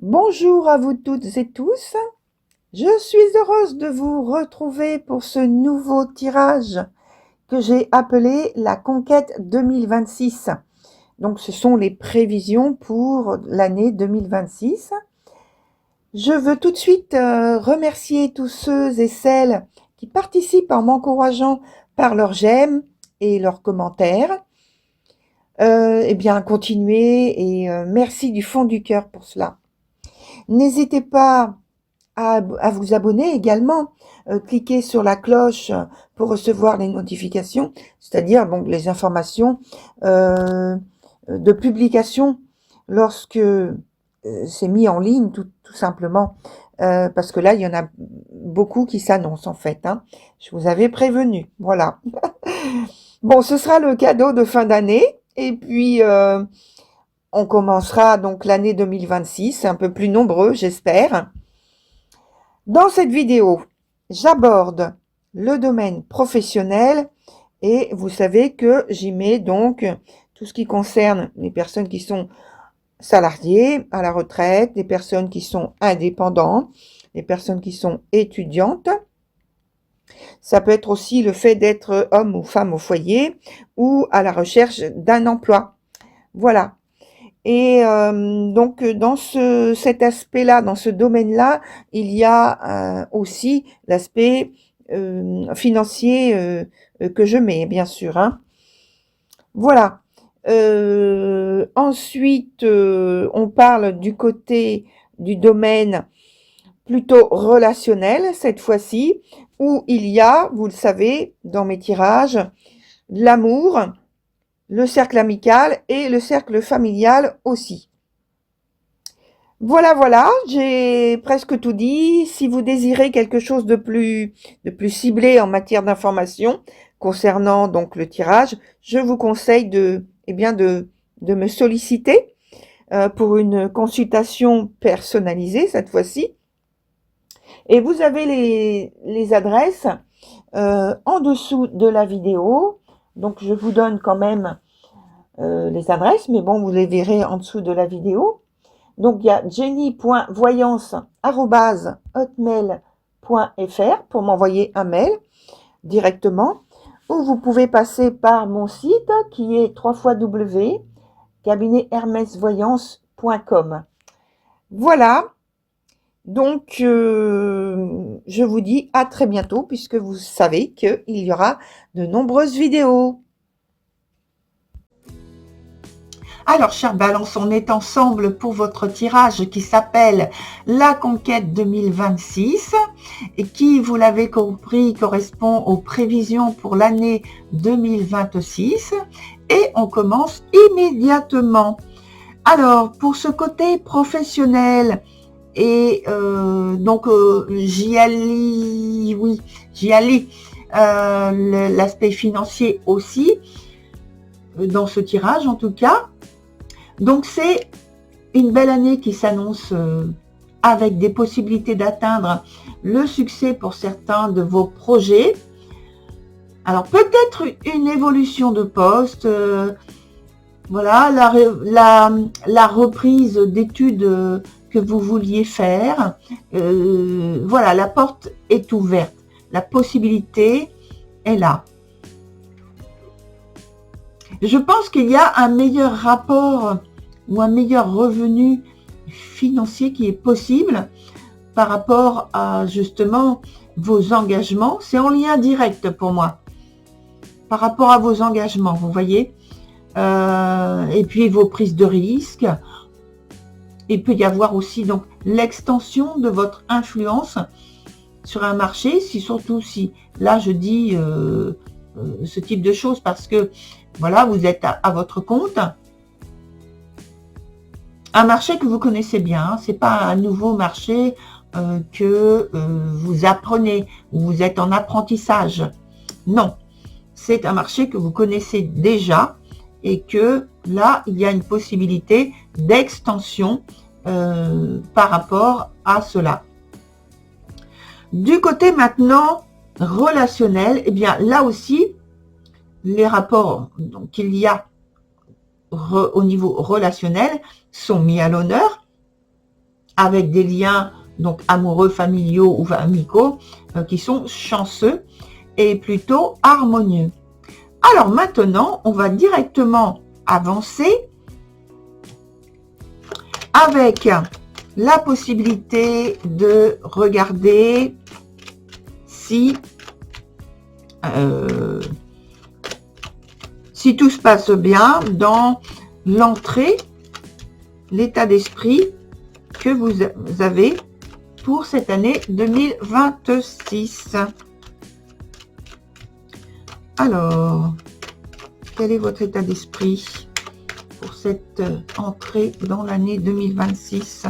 Bonjour à vous toutes et tous. Je suis heureuse de vous retrouver pour ce nouveau tirage que j'ai appelé la Conquête 2026. Donc ce sont les prévisions pour l'année 2026. Je veux tout de suite remercier tous ceux et celles qui participent en m'encourageant par leurs j'aime et leurs commentaires. Eh bien, continuez et merci du fond du cœur pour cela. N'hésitez pas à vous abonner également. Cliquez sur la cloche pour recevoir les notifications, c'est-à-dire donc les informations de publication lorsque c'est mis en ligne, tout simplement. Parce que là, il y en a beaucoup qui s'annoncent en fait. Hein. Je vous avais prévenu. Voilà. Bon, ce sera le cadeau de fin d'année. Et puis, on commencera donc l'année 2026, un peu plus nombreux, j'espère. Dans cette vidéo, j'aborde le domaine professionnel et vous savez que j'y mets donc tout ce qui concerne les personnes qui sont salariées, à la retraite, les personnes qui sont indépendantes, les personnes qui sont étudiantes. Ça peut être aussi le fait d'être homme ou femme au foyer ou à la recherche d'un emploi. Voilà. Et donc dans cet aspect-là, dans ce domaine-là, il y a aussi l'aspect financier que je mets, bien sûr. Hein. Voilà. Ensuite, on parle du côté du domaine plutôt relationnel, cette fois-ci, où il y a, vous le savez, dans mes tirages, l'amour, le cercle amical et le cercle familial aussi. Voilà, j'ai presque tout dit. Si vous désirez quelque chose de plus ciblé en matière d'information concernant donc le tirage, je vous conseille de me solliciter pour une consultation personnalisée cette fois-ci. Et vous avez les adresses en dessous de la vidéo. Donc je vous donne quand même les adresses, mais bon, vous les verrez en dessous de la vidéo. Donc, il y a jenny.voyance@hotmail.fr pour m'envoyer un mail directement. Ou vous pouvez passer par mon site qui est www.cabinethermesvoyance.com. Voilà. Donc, je vous dis à très bientôt puisque vous savez qu'il y aura de nombreuses vidéos. Alors, chère Balance, on est ensemble pour votre tirage qui s'appelle La Conquête 2026 et qui, vous l'avez compris, correspond aux prévisions pour l'année 2026. Et on commence immédiatement. Alors, pour ce côté professionnel, et donc j'y allie l'aspect financier aussi, dans ce tirage en tout cas. Donc c'est une belle année qui s'annonce avec des possibilités d'atteindre le succès pour certains de vos projets. Alors peut-être une évolution de poste, voilà, la reprise d'études que vous vouliez faire. Voilà, la porte est ouverte, la possibilité est là. Je pense qu'il y a un meilleur rapport ou un meilleur revenu financier qui est possible par rapport à justement vos engagements. C'est en lien direct pour moi par rapport à vos engagements, vous voyez. Et puis vos prises de risques. Il peut y avoir aussi donc l'extension de votre influence sur un marché, surtout si là je dis ce type de choses parce que voilà, vous êtes à votre compte. Un marché que vous connaissez bien, hein, c'est pas un nouveau marché que vous apprenez ou vous êtes en apprentissage. Non, c'est un marché que vous connaissez déjà et que là, il y a une possibilité d'extension par rapport à cela. Du côté maintenant relationnel, eh bien là aussi, les rapports qu'il y a au niveau relationnel sont mis à l'honneur. avec des liens donc amoureux, familiaux ou amicaux qui sont chanceux et plutôt harmonieux. Alors maintenant, on va directement avancer avec la possibilité de regarder si tout se passe bien dans l'entrée, l'état d'esprit que vous avez pour cette année 2026. Alors, quel est votre état d'esprit pour cette entrée dans l'année 2026,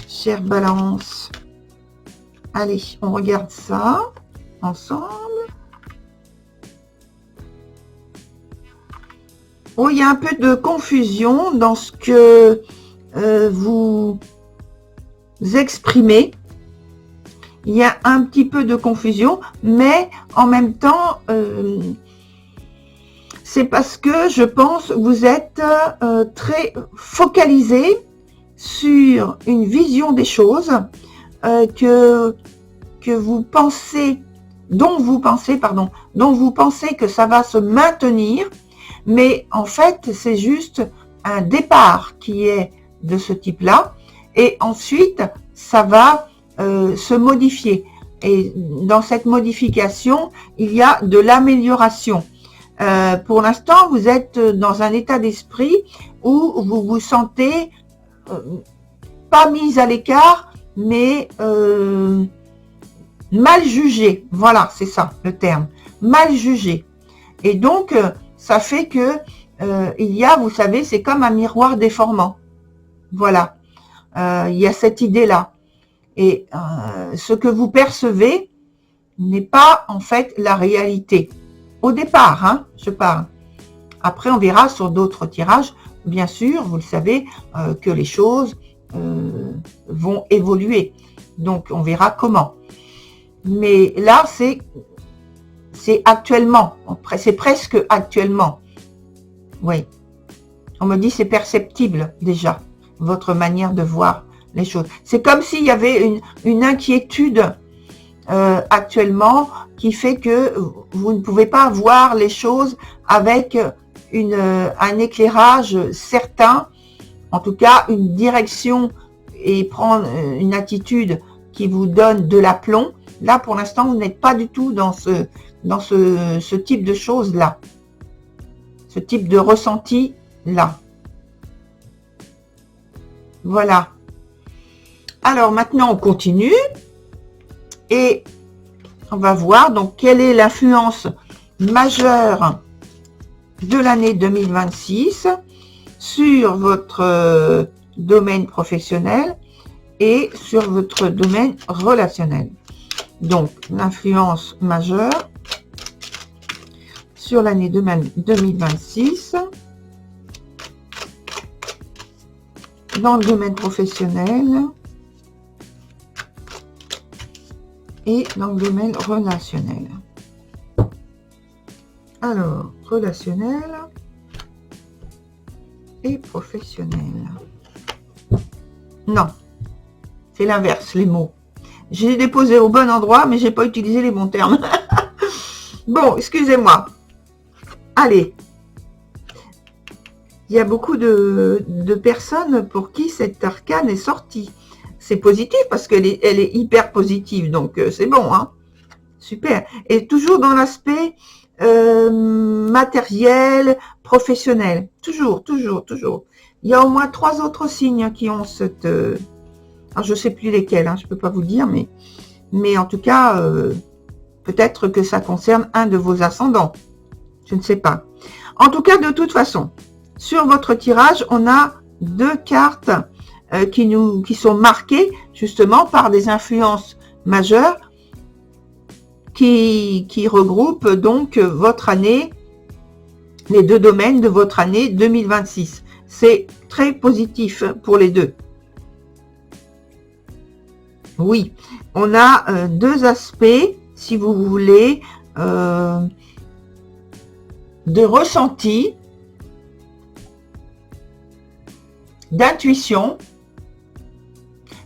chère Balance? Allez, on regarde ça ensemble. Oh, il y a un peu de confusion dans ce que vous exprimez. Il y a un petit peu de confusion, mais en même temps, c'est parce que je pense vous êtes très focalisé sur une vision des choses que vous pensez, dont vous pensez que ça va se maintenir, mais en fait, c'est juste un départ qui est de ce type-là, et ensuite, ça va se modifier. Et dans cette modification, il y a de l'amélioration. Pour l'instant, vous êtes dans un état d'esprit où vous vous sentez pas mis à l'écart, mais mal jugé. Voilà, c'est ça le terme. Mal jugé. Et donc, ça fait que il y a, vous savez, c'est comme un miroir déformant. Voilà. Il y a cette idée-là. Et ce que vous percevez n'est pas en fait la réalité. Au départ, hein, je parle. Après, on verra sur d'autres tirages. Bien sûr, vous le savez, que les choses vont évoluer. Donc, on verra comment. Mais là, c'est actuellement. C'est presque actuellement. Oui. On me dit c'est perceptible déjà, votre manière de voir les choses. C'est comme s'il y avait une inquiétude actuellement qui fait que vous ne pouvez pas voir les choses avec un éclairage certain, en tout cas une direction et prendre une attitude qui vous donne de l'aplomb. Là, pour l'instant, vous n'êtes pas du tout dans ce type de choses-là, ce type de ressenti-là. Voilà. Alors maintenant, on continue et on va voir donc quelle est l'influence majeure de l'année 2026 sur votre domaine professionnel et sur votre domaine relationnel. Donc, l'influence majeure sur l'année 2026 dans le domaine professionnel et dans le domaine relationnel. Alors, relationnel et professionnel. Non, c'est l'inverse, les mots. J'ai déposé au bon endroit, mais j'ai pas utilisé les bons termes. Bon, excusez-moi. Allez. Il y a beaucoup de personnes pour qui cette arcane est sortie. C'est positif parce qu'elle est hyper positive, donc c'est bon, hein. Super. Et toujours dans l'aspect matériel, professionnel. Toujours. Il y a au moins 3 autres signes qui ont cette... alors je ne sais plus lesquels, hein, je ne peux pas vous dire, mais en tout cas, peut-être que ça concerne un de vos ascendants. Je ne sais pas. En tout cas, de toute façon, sur votre tirage, on a 2 cartes qui sont marquées justement par des influences majeures qui regroupent donc votre année, les 2 domaines de votre année 2026. C'est très positif pour les 2. Oui, on a 2 aspects, si vous voulez, de ressenti, d'intuition,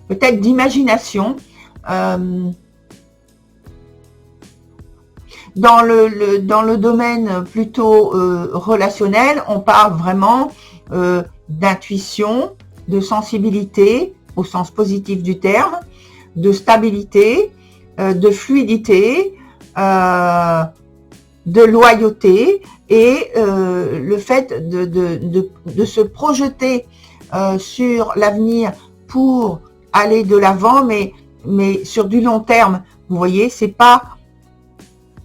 peut-être d'imagination. Euh, dans le domaine plutôt relationnel, on parle vraiment d'intuition, de sensibilité, au sens positif du terme, de stabilité, de fluidité, de loyauté et le fait de se projeter sur l'avenir pour aller de l'avant, mais sur du long terme. Vous voyez, c'est pas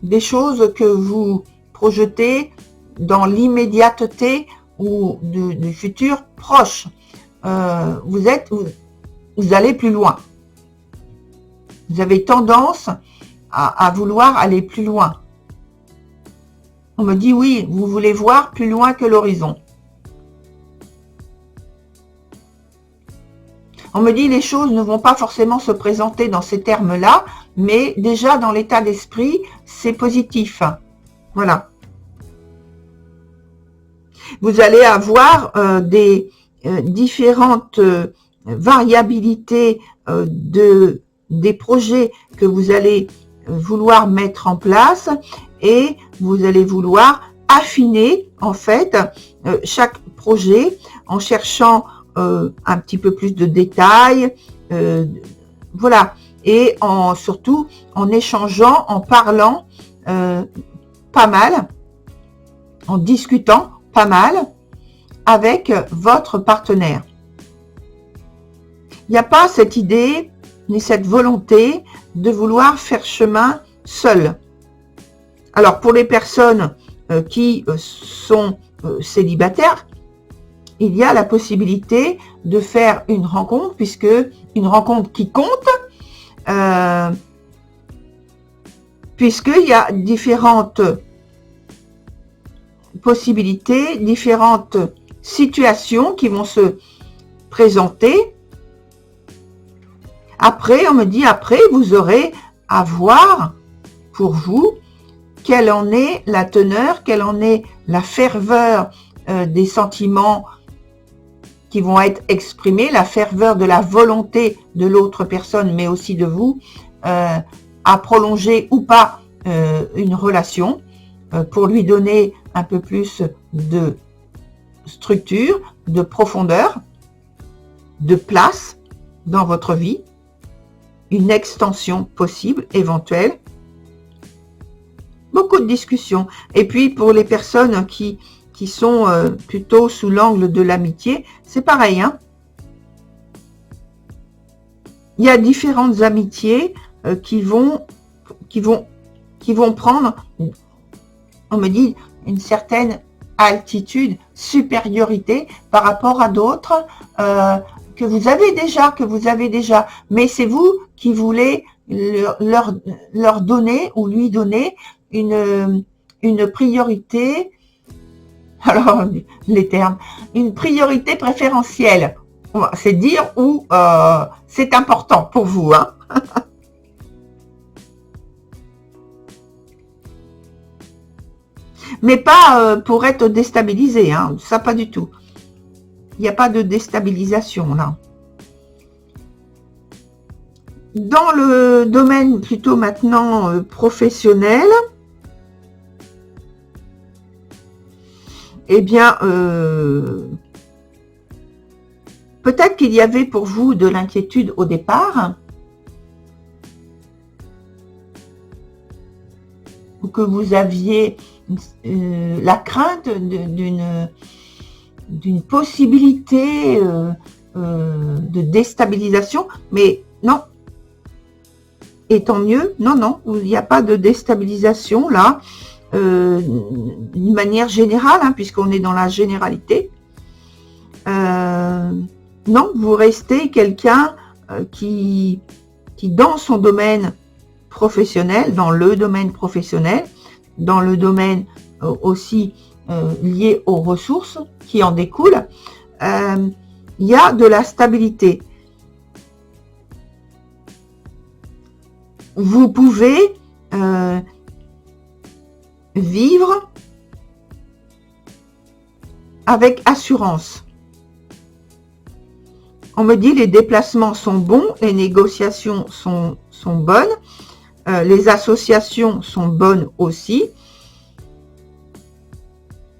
des choses que vous projetez dans l'immédiateté ou du futur proche. Vous allez plus loin. Vous avez tendance à vouloir aller plus loin. On me dit oui, vous voulez voir plus loin que l'horizon. On me dit les choses ne vont pas forcément se présenter dans ces termes-là, mais déjà dans l'état d'esprit, c'est positif. Voilà. Vous allez avoir des différentes variabilités des projets que vous allez vouloir mettre en place et vous allez vouloir affiner en fait chaque projet en cherchant un petit peu plus de détails, voilà, et surtout en échangeant, en parlant pas mal, en discutant pas mal avec votre partenaire. Il n'y a pas cette idée ni cette volonté de vouloir faire chemin seul. Alors pour les personnes qui sont célibataires, il y a la possibilité de faire une rencontre, puisque une rencontre qui compte, puisqu'il y a différentes possibilités, différentes situations qui vont se présenter. Après, on me dit, après, vous aurez à voir pour vous quelle en est la teneur, quelle en est la ferveur des sentiments qui vont être exprimés, la ferveur de la volonté de l'autre personne, mais aussi de vous, à prolonger ou pas une relation, pour lui donner un peu plus de structure, de profondeur, de place dans votre vie, une extension possible, éventuelle. Beaucoup de discussions. Et puis pour les personnes qui sont plutôt sous l'angle de l'amitié, c'est pareil. Hein, il y a différentes amitiés qui vont prendre, on me dit, une certaine altitude, supériorité par rapport à d'autres que vous avez déjà. Mais c'est vous qui voulez leur donner ou lui donner une priorité. Alors, les termes, une priorité préférentielle, c'est dire où c'est important pour vous. Hein. Mais pas pour être déstabilisé, hein, ça pas du tout. Il n'y a pas de déstabilisation là. Dans le domaine plutôt maintenant professionnel, eh bien, peut-être qu'il y avait pour vous de l'inquiétude au départ, ou que vous aviez la crainte d'une possibilité de déstabilisation, mais non. Et tant mieux, non, il n'y a pas de déstabilisation là, d'une manière générale, hein, puisqu'on est dans la généralité. Non, vous restez quelqu'un qui dans son domaine professionnel, dans le domaine professionnel, dans le domaine aussi lié aux ressources qui en découlent, il y a de la stabilité. Vous pouvez vivre avec assurance. On me dit les déplacements sont bons, les négociations sont bonnes, les associations sont bonnes aussi.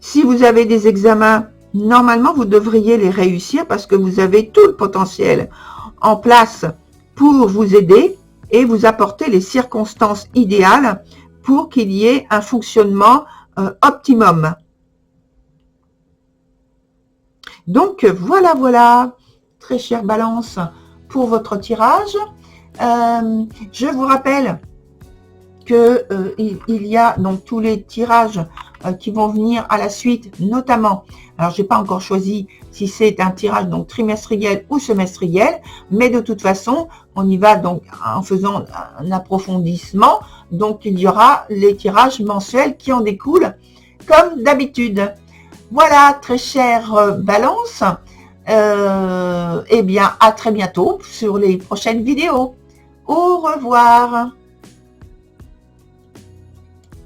Si vous avez des examens, normalement vous devriez les réussir parce que vous avez tout le potentiel en place pour vous aider et vous apporter les circonstances idéales pour qu'il y ait un fonctionnement optimum. Donc voilà, très chère Balance, pour votre tirage. Je vous rappelle que il y a donc tous les tirages qui vont venir à la suite, notamment, alors j'ai pas encore choisi si c'est un tirage donc trimestriel ou semestriel, mais de toute façon, on y va donc en faisant un approfondissement, donc il y aura les tirages mensuels qui en découlent comme d'habitude. Voilà, très chère Balance, eh bien à très bientôt sur les prochaines vidéos. Au revoir.